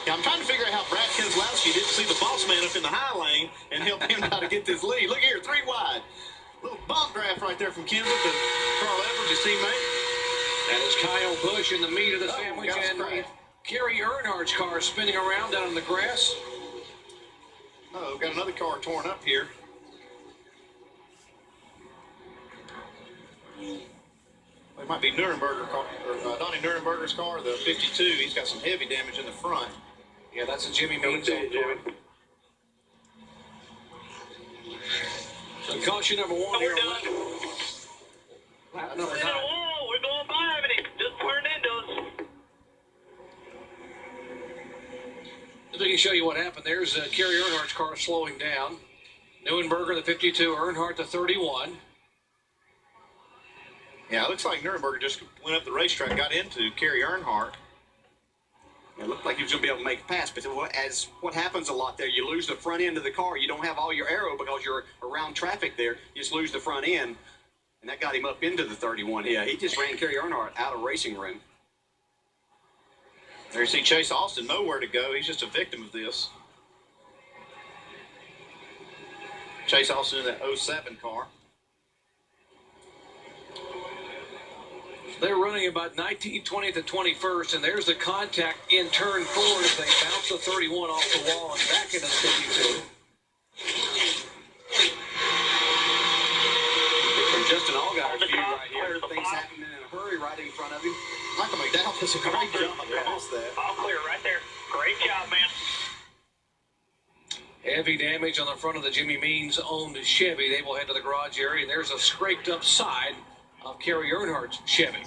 Yeah, I'm trying to figure out how Brad Keselowski didn't see the boss man up in the high lane and help him how to get this lead. Look here, 3 wide. Little bump draft right there from Kendall to Carl Edwards, his teammate. That is Kyle Busch in the meat of the sandwich, and Kerry Earnhardt's car spinning around down in the grass. Oh, got another car torn up here. It might be Neuenburger car, or Donnie Neuenburger's car, the 52. He's got some heavy damage in the front. Yeah, that's a Jimmy Means car. So caution number 1 here. Lap number 9. We're going by it. Just turned into us. Let me show you what happened. There's Kerry Earnhardt's car slowing down. Neuenburger, the 52, Earnhardt, the 31. Yeah, it looks like Neuenburger just went up the racetrack, got into Kerry Earnhardt. It looked like he was going to be able to make a pass, but as what happens a lot there, you lose the front end of the car. You don't have all your aero because you're around traffic there. You just lose the front end, and that got him up into the 31. Yeah, he just ran Kerry Earnhardt out of racing room. There you see Chase Austin, nowhere to go. He's just a victim of this. Chase Austin in that 07 car. They're running about 19th, 20th, and 21st, and there's the contact in turn 4 as they bounce the 31 off the wall and back into the 52. From Justin Allgaier's view right here, things happening in a hurry right in front of him. Michael McDowell does a great job. Almost that. All clear right there. Great job, man. Heavy damage on the front of the Jimmy Means owned Chevy. They will head to the garage area, and there's a scraped up side of Kerry Earnhardt's Chevy.